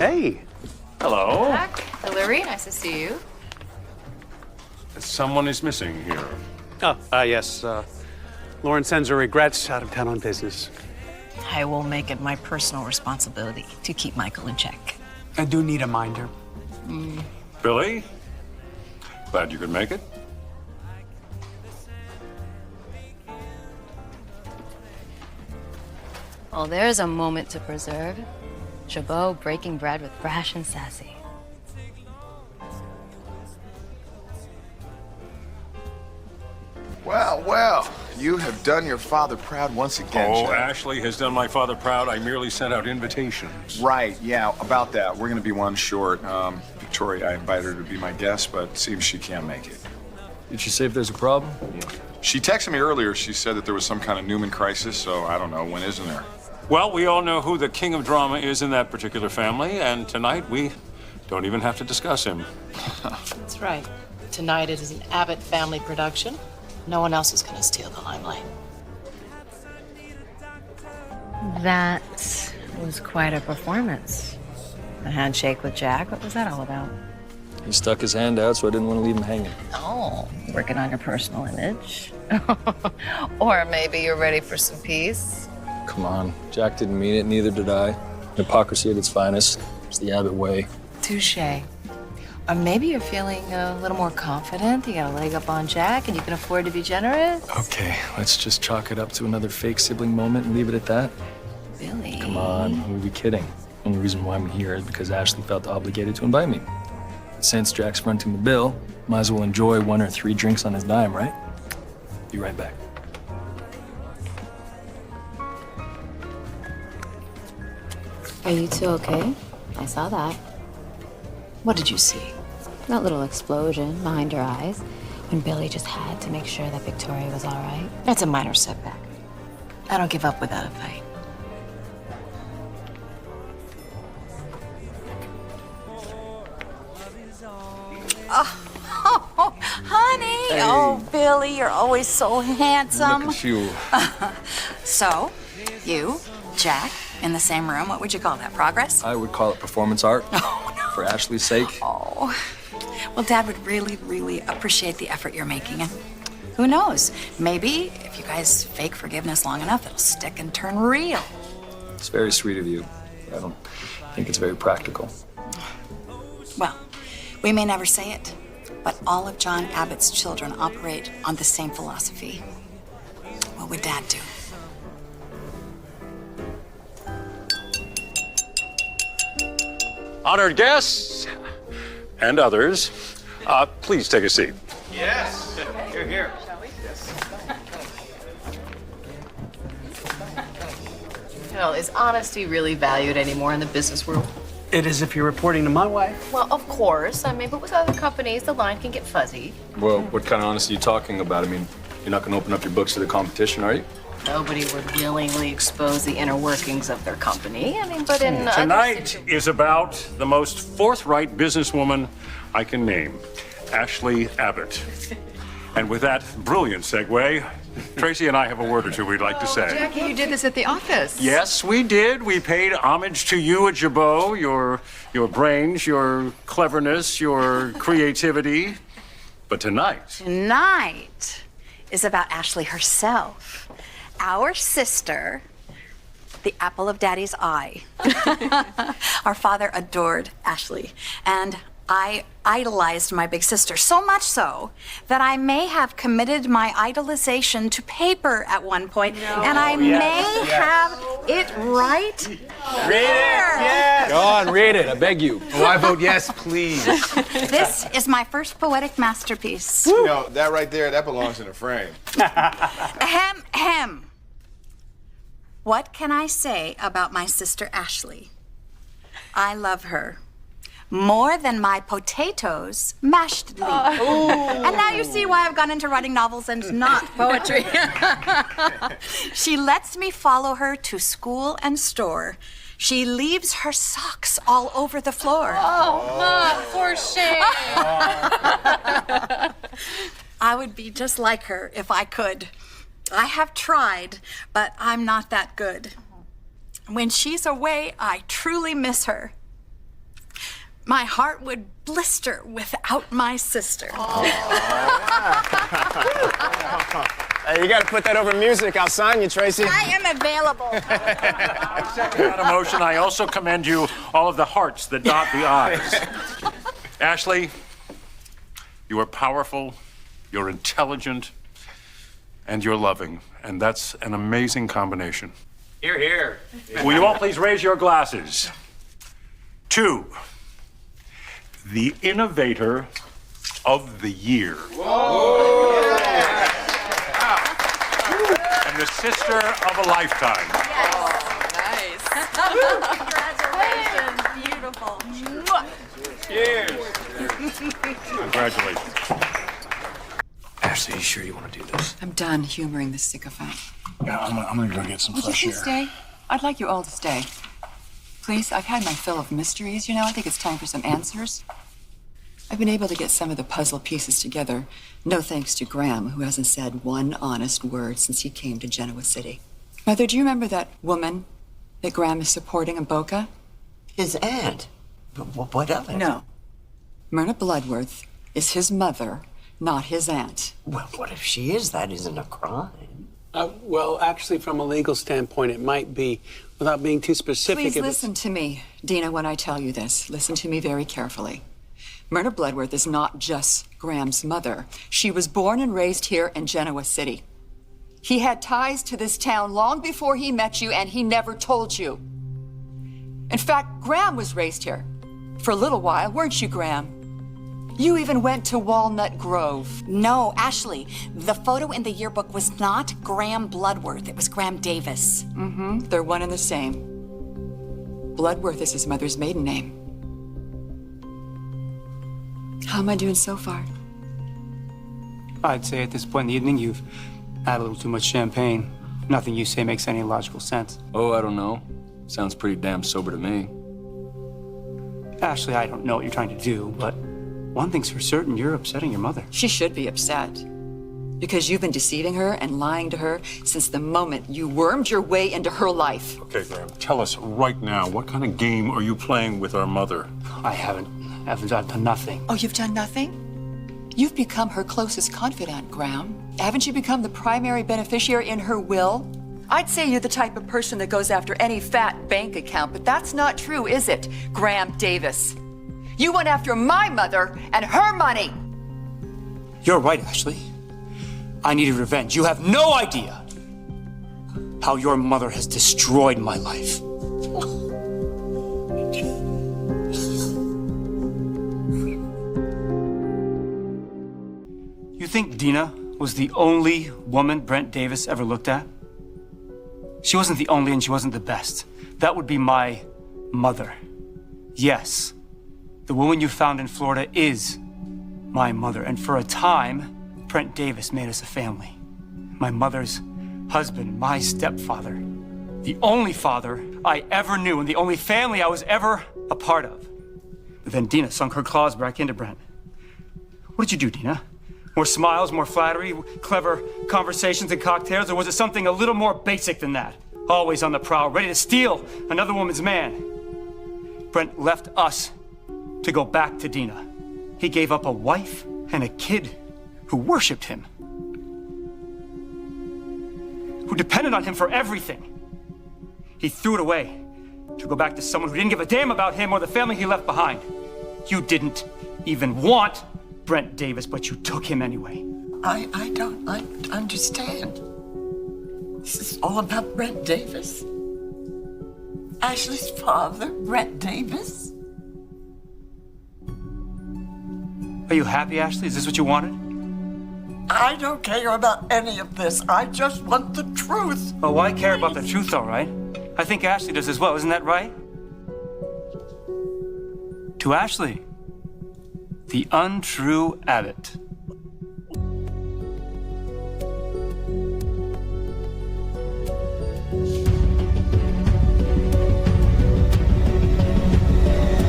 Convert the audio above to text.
Hey. Hello. Jack, Hillary, nice to see you. Someone is missing here. Oh, yes. Lauren sends her regrets, out of town on business. I will make it my personal responsibility to keep Michael in check. I do need a minder. Billy? Glad you could make it. Well, there's a moment to preserve. Chabot breaking bread with Brash and Sassy. Well, well, you have done your father proud once again, Oh, Jack. Ashley has done my father proud. I merely sent out invitations. Right, yeah, about that. We're gonna be one short. Victoria, I invited her to be my guest, but it seems she can't make it. Did she say if there's a problem? She texted me earlier. She said that there was some kind of Newman crisis, so I don't know. When isn't there? Well, we all know who the king of drama is in that particular family, and tonight we don't even have to discuss him. That's right. Tonight it is an Abbott family production. No one else is going to steal the limelight. That was quite a performance. The handshake with Jack, what was that all about? He stuck his hand out, so I didn't want to leave him hanging. Oh, working on your personal image? Or maybe you're ready for some peace? Come on. Jack didn't mean it, neither did I. Hypocrisy at its finest. It's the Abbott way. Touché. Or maybe you're feeling a little more confident, you got a leg up on Jack, and you can afford to be generous? Okay, let's just chalk it up to another fake sibling moment and leave it at that. Billy. Come on, who would be kidding? The only reason why I'm here is because Ashley felt obligated to invite me. Since Jack's fronting the bill, might as well enjoy 1 or 3 drinks on his dime, right? Be right back. Are you two okay? I saw that. What did you see? That little explosion behind your eyes when Billy just had to make sure that Victoria was all right. That's a minor setback. I don't give up without a fight. Oh, honey. Hey. Oh, Billy, you're always so handsome. Look at you. So, you, Jack, in the same room, what would you call that? Progress? I would call it performance art. For Ashley's sake. Oh, well, Dad would really, really appreciate the effort you're making. And who knows? Maybe if you guys fake forgiveness long enough, it'll stick and turn real. It's very sweet of you. I don't think it's very practical. Well, we may never say it, but all of John Abbott's children operate on the same philosophy. What would Dad do? Honored guests and others, please take a seat. Yes. Here, here. Well, is honesty really valued anymore in the business world? It is if you're reporting to my wife. Well, of course. I mean, but with other companies, the line can get fuzzy. Well, what kind of honesty are you talking about? I mean, you're not going to open up your books to the competition, are you? Nobody would willingly expose the inner workings of their company. I mean, but in Tonight is about the most forthright businesswoman I can name, Ashley Abbott. And with that brilliant segue, Tracy and I have a word or two we'd like to say. Jackie, you did this at the office. Yes, we did. We paid homage to you at Jabot, your brains, your cleverness, your creativity. But Tonight is about Ashley herself. Our sister, the apple of Daddy's eye. Our father adored Ashley, and I idolized my big sister, so much so that I may have committed my idolization to paper at one point, and I may have it right Read it. Yes. Go on, read it. I beg you. Oh, I vote yes, please. This is my first poetic masterpiece. You know, that right there, that belongs in a frame. Ahem, ahem. What can I say about my sister Ashley? I love her more than my potatoes mashed leaf. And now you see why I've gone into writing novels and not poetry. She lets me follow her to school and store. She leaves her socks all over the floor. Oh, Mom, for shame. I would be just like her if I could. I have tried, but I'm not that good. When she's away, I truly miss her. my heart would blister without my sister. Hey, you gotta put that over music. I'll sign you, Tracy. I am available. I second that emotion. I also commend you all of the hearts that dot the I's. Ashley, you are powerful, you're intelligent, and you're loving. And that's an amazing combination. Here, here. Will you all please raise your glasses? To the innovator of the year. And the sister of a lifetime. Nice. Congratulations. Beautiful. Cheers. Congratulations. Ashley, you sure you want to do this? I'm done humoring this sycophant. Yeah, I'm gonna go get some Would you fresh please air. stay? I'd like you all to stay. Please, I've had my fill of mysteries, you know. I think it's time for some answers. I've been able to get some of the puzzle pieces together, no thanks to Graham, who hasn't said one honest word since he came to Genoa City. Mother, do you remember that woman that Graham is supporting in Boca? His aunt? What of it? No. Myrna Bloodworth is his mother, not his aunt. Well, what if she is? That isn't a crime. Well, actually, from a legal standpoint, it might be, without being too specific. Please listen to me, Dina, when I tell you this. Listen to me very carefully. Myrna Bloodworth is not just Graham's mother. She was born and raised here in Genoa City. He had ties to this town long before he met you, and he never told you. In fact, Graham was raised here. For a little while, weren't you, Graham? You even went to Walnut Grove. No, Ashley, the photo in the yearbook was not Graham Bloodworth. It was Graham Davis. Mm-hmm. They're one and the same. Bloodworth is his mother's maiden name. How am I doing so far? I'd say at this point in the evening, you've had a little too much champagne. Nothing you say makes any logical sense. Oh, I don't know. Sounds pretty damn sober to me. Ashley, I don't know what you're trying to do, but one thing's for certain, you're upsetting your mother. She should be upset. Because you've been deceiving her and lying to her since the moment you wormed your way into her life. Okay, Graham, tell us right now, what kind of game are you playing with our mother? I've done nothing. Oh, you've done nothing? You've become her closest confidant, Graham. Haven't you become the primary beneficiary in her will? I'd say you're the type of person that goes after any fat bank account, but that's not true, is it, Graham Davis? You went after my mother and her money. You're right, Ashley. I needed revenge. You have no idea how your mother has destroyed my life. You think Dina was the only woman Brent Davis ever looked at? She wasn't the only and she wasn't the best. That would be my mother. Yes, the woman you found in Florida is my mother. And for a time, Brent Davis made us a family. My mother's husband, my stepfather. The only father I ever knew and the only family I was ever a part of. But then Dina sunk her claws back into Brent. What did you do, Dina? More smiles, more flattery, clever conversations and cocktails, or was it something a little more basic than that? Always on the prowl, ready to steal another woman's man. Brent left us to go back to Dina. He gave up a wife and a kid who worshipped him, who depended on him for everything. He threw it away to go back to someone who didn't give a damn about him or the family he left behind. You didn't even want Brent Davis, but you took him anyway. I don't understand. This is all about Brent Davis? Ashley's father, Brent Davis? Are you happy, Ashley? Is this what you wanted? I don't care about any of this. I just want the truth. Oh, I care about the truth, all right. I think Ashley does as well, isn't that right? To Ashley, the untrue Abbott.